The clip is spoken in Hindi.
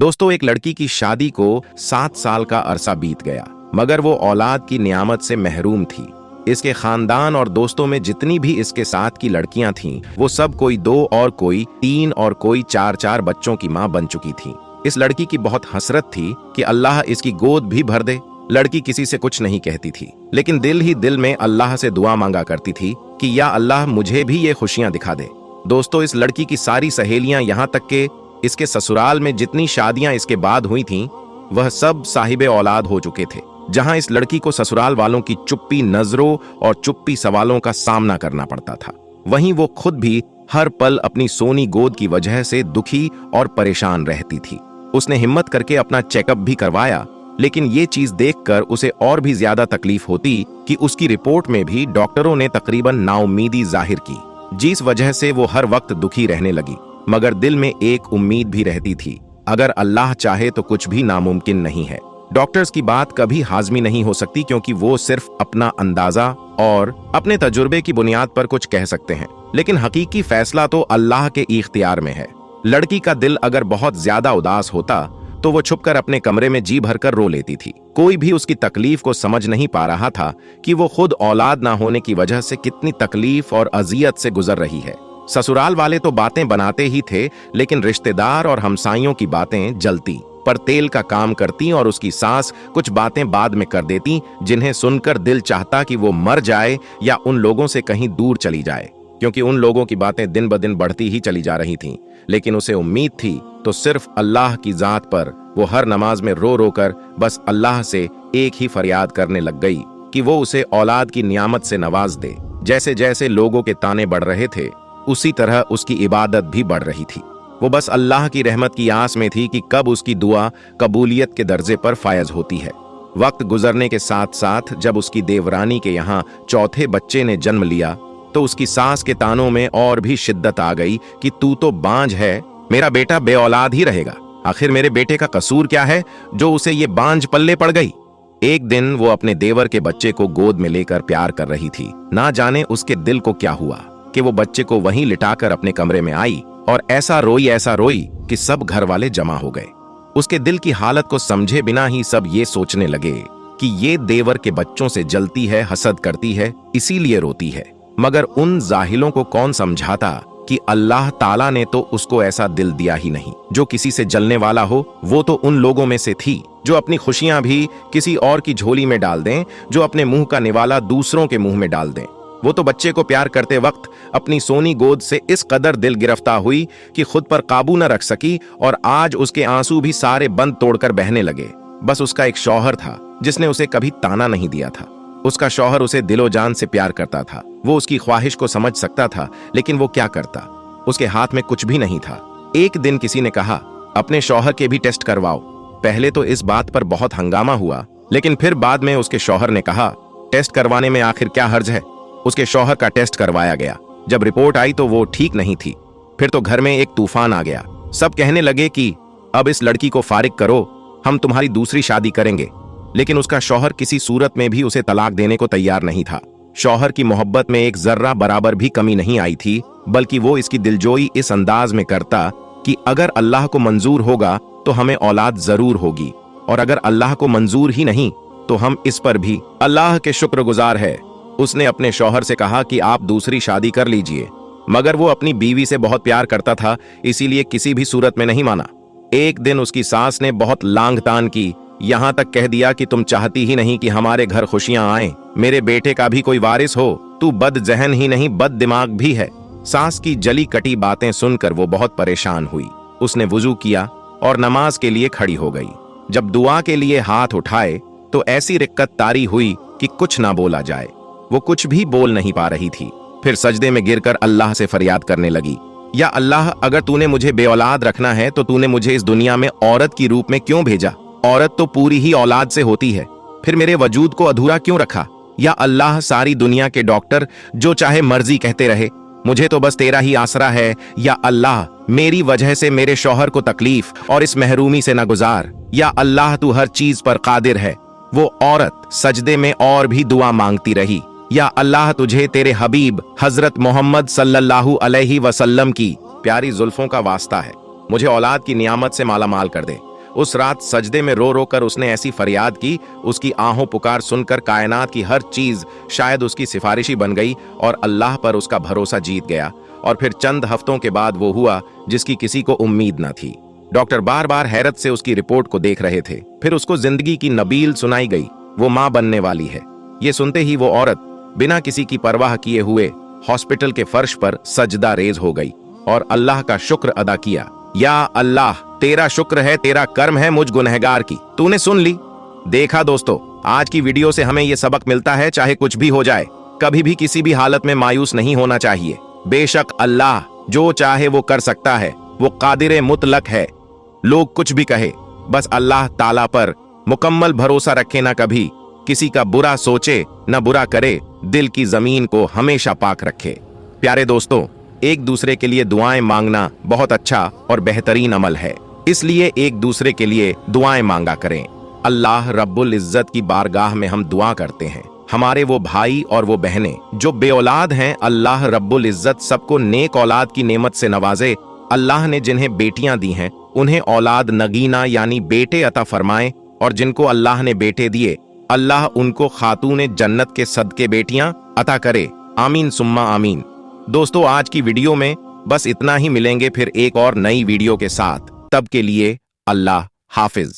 दोस्तों, एक लड़की की शादी को 7 साल का अरसा बीत गया, मगर वो औलाद की नियामत से महरूम थी। इसके खानदान और दोस्तों में जितनी भी इसके साथ की लड़कियां थीं, वो सब कोई 2 और कोई 3 और कोई 4 बच्चों की मां बन चुकी थी। इस लड़की की बहुत हसरत थी कि अल्लाह इसकी गोद भी भर दे। लड़की किसी से कुछ नहीं कहती थी, लेकिन दिल ही दिल में अल्लाह से दुआ मांगा करती थी कि या अल्लाह मुझे भी ये खुशियां दिखा दे। दोस्तों, इस लड़की की सारी सहेलियां, यहाँ तक के इसके ससुराल में जितनी शादियां इसके बाद हुई थीं, वह सब साहिबे औलाद हो चुके थे। जहां इस लड़की को ससुराल वालों की चुप्पी नजरों और चुप्पी सवालों का सामना करना पड़ता था, वहीं वो खुद भी हर पल अपनी सोनी गोद की वजह से दुखी और परेशान रहती थी। उसने हिम्मत करके अपना चेकअप भी करवाया, लेकिन ये चीज देखकर उसे और भी ज्यादा तकलीफ होती कि उसकी रिपोर्ट में भी डॉक्टरों ने तकरीबन नाउम्मीदी जाहिर की, जिस वजह से वो हर वक्त दुखी रहने लगी। मगर दिल में एक उम्मीद भी रहती थी, अगर अल्लाह चाहे तो कुछ भी नामुमकिन नहीं है। डॉक्टर्स की बात कभी हाज़मी नहीं हो सकती, क्योंकि वो सिर्फ अपना अंदाजा और अपने तजुर्बे की बुनियाद पर कुछ कह सकते हैं, लेकिन हकीकी फैसला तो अल्लाह के इख्तियार में है। लड़की का दिल अगर बहुत ज्यादा उदास होता तो वो छुपकर अपने कमरे में जी भरकर रो लेती थी। कोई भी उसकी तकलीफ को समझ नहीं पा रहा था कि वो खुद औलाद ना होने की वजह से कितनी तकलीफ और अजियत से गुजर रही है। ससुराल वाले तो बातें बनाते ही थे, लेकिन रिश्तेदार और हमसाइयों की बातें जलती पर तेल का काम करती, और उसकी सास कुछ बातें बाद में कर देती जिन्हें सुनकर दिल चाहता कि वो मर जाए या उन लोगों से कहीं दूर चली जाए, क्योंकि उन लोगों की बातें दिन ब दिन बढ़ती ही चली जा रही थीं। लेकिन उसे उम्मीद थी तो सिर्फ अल्लाह की जात पर। वो हर नमाज में रो रो कर बस अल्लाह से एक ही फरियाद करने लग गई कि वो उसे औलाद की नियामत से नवाज दे। जैसे जैसे लोगों के ताने बढ़ रहे थे, उसी तरह उसकी इबादत भी बढ़ रही थी। वो बस अल्लाह की रहमत की आस में थी कि कब उसकी दुआ कबूलियत के दर्जे पर फायज होती है। वक्त गुजरने के साथ साथ जब उसकी देवरानी के यहाँ चौथे बच्चे ने जन्म लिया, तो उसकी सास के तानों में और भी शिद्दत आ गई कि तू तो बांझ है, मेरा बेटा बे औलाद ही रहेगा। आखिर मेरे बेटे का कसूर क्या है जो उसे ये बांझ पल्ले पड़ गई। एक दिन वो अपने देवर के बच्चे को गोद में लेकर प्यार कर रही थी। ना जाने उसके दिल को क्या हुआ कि वो बच्चे को वहीं लिटाकर अपने कमरे में आई और ऐसा रोई कि सब घर वाले जमा हो गए। उसके दिल की हालत को समझे बिना ही सब ये सोचने लगे कि ये देवर के बच्चों से जलती है, हसद करती है, इसीलिए रोती है। मगर उन जाहिलों को कौन समझाता कि अल्लाह ताला ने तो उसको ऐसा दिल दिया ही नहीं जो किसी से जलने वाला हो। वो तो उन लोगों में से थी जो अपनी खुशियां भी किसी और की झोली में डाल दें, जो अपने मुंह का निवाला दूसरों के मुंह में डाल दें। वो तो बच्चे को प्यार करते वक्त अपनी सोनी गोद से इस कदर दिल गिरफ्तार हुई कि खुद पर काबू न रख सकी, और आज उसके आंसू भी सारे बंद तोड़कर बहने लगे। बस उसका एक शौहर था जिसने उसे कभी ताना नहीं दिया था। उसका शौहर उसे दिलो जान से प्यार करता था। वो उसकी ख्वाहिश को समझ सकता था, लेकिन वो क्या करता, उसके हाथ में कुछ भी नहीं था। एक दिन किसी ने कहा, अपने शौहर के भी टेस्ट करवाओ। पहले तो इस बात पर बहुत हंगामा हुआ, लेकिन फिर बाद में उसके शौहर ने कहा, टेस्ट करवाने में आखिर क्या हर्ज है। उसके शौहर का टेस्ट करवाया गया। जब रिपोर्ट आई तो वो ठीक नहीं थी। फिर तो घर में एक तूफान आ गया। सब कहने लगे कि अब इस लड़की को फारिग करो, हम तुम्हारी दूसरी शादी करेंगे। लेकिन उसका शौहर किसी सूरत में भी उसे तलाक देने को तैयार नहीं था। शौहर की मोहब्बत में एक जर्रा बराबर भी कमी नहीं आई थी, बल्कि वो इसकी दिलजोई इस अंदाज में करता कि अगर अल्लाह को मंजूर होगा तो हमें औलाद जरूर होगी, और अगर अल्लाह को मंजूर ही नहीं तो हम इस पर भी अल्लाह के शुक्रगुजार है। उसने अपने शौहर से कहा कि आप दूसरी शादी कर लीजिए, मगर वो अपनी बीवी से बहुत प्यार करता था, इसीलिए किसी भी सूरत में नहीं माना। एक दिन उसकी सास ने बहुत लांगतान की, यहाँ तक कह दिया कि तुम चाहती ही नहीं कि हमारे घर खुशियां आए, मेरे बेटे का भी कोई वारिस हो, तू बद जहन ही नहीं बद दिमाग भी है। सास की जली कटी बातें सुनकर वो बहुत परेशान हुई। उसने वुजू किया और नमाज के लिए खड़ी हो गई। जब दुआ के लिए हाथ उठाए तो ऐसी रिक्कत तारी हुई कि कुछ ना बोला जाए। वो कुछ भी बोल नहीं पा रही थी। फिर सजदे में गिरकर अल्लाह से फरियाद करने लगी, या अल्लाह, अगर तूने मुझे बेऔलाद रखना है तो तूने मुझे इस दुनिया में औरत की रूप में क्यों भेजा। औरत तो पूरी ही औलाद से होती है, फिर मेरे वजूद को अधूरा क्यों रखा। या अल्लाह, सारी दुनिया के डॉक्टर जो चाहे मर्जी कहते रहे, मुझे तो बस तेरा ही आसरा है। या अल्लाह, मेरी वजह से मेरे शौहर को तकलीफ और इस महरूमी से न गुजार। या अल्लाह, तू हर चीज पर कादिर है। वो औरत सजदे में और भी दुआ मांगती रही, या अल्लाह, तुझे तेरे हबीब हजरत मोहम्मद सल्लल्लाहु अलैहि वसल्लम की प्यारी जुल्फों का वास्ता है, मुझे औलाद की नियामत से माला माल कर दे। उस रात सजदे में रो रो कर उसने ऐसी फरियाद की, उसकी आहों पुकार सुनकर कायनात की हर चीज शायद उसकी सिफारिशी बन गई और अल्लाह पर उसका भरोसा जीत गया। और फिर चंद हफ्तों के बाद वो हुआ जिसकी किसी को उम्मीद न थी। डॉक्टर बार बार हैरत से उसकी रिपोर्ट को देख रहे थे। फिर उसको जिंदगी की नबील सुनाई गई, वो मां बनने वाली है। ये सुनते ही वो औरत बिना किसी की परवाह किए हुए हॉस्पिटल के फर्श पर सजदा रेज हो गई और अल्लाह का शुक्र अदा किया। या अल्लाह, तेरा शुक्र है, तेरा कर्म है मुझ गुनहगार की, तूने सुन ली। देखा दोस्तों, आज की वीडियो से हमें यह सबक मिलता है, चाहे कुछ भी हो जाए, कभी भी किसी भी हालत में मायूस नहीं होना चाहिए। बेशक अल्लाह जो चाहे वो कर सकता है, वो कादिर मुतलक है। लोग कुछ भी कहे, बस अल्लाह ताला पर मुकम्मल भरोसा रखे, ना कभी किसी का बुरा सोचे, न बुरा करे, दिल की जमीन को हमेशा पाक रखे। प्यारे दोस्तों, एक दूसरे के लिए दुआएं मांगना बहुत अच्छा और बेहतरीन अमल है, इसलिए एक दूसरे के लिए दुआएं मांगा करें। अल्लाह रब्बुल इज्जत की बारगाह में हम दुआ करते हैं, हमारे वो भाई और वो बहनें जो बेऔलाद हैं, अल्लाह रब्बुल इज्जत सबको नेक औलाद की नेमत से नवाजे। अल्लाह ने जिन्हें बेटियां दी हैं उन्हें औलाद नगीना यानी बेटे अता फरमाए, और जिनको अल्लाह ने बेटे दिए अल्लाह उनको खातूने जन्नत के सदके बेटियां अता करे। आमीन सुम्मा आमीन। दोस्तों, आज की वीडियो में बस इतना ही। मिलेंगे फिर एक और नई वीडियो के साथ, तब के लिए अल्लाह हाफिज।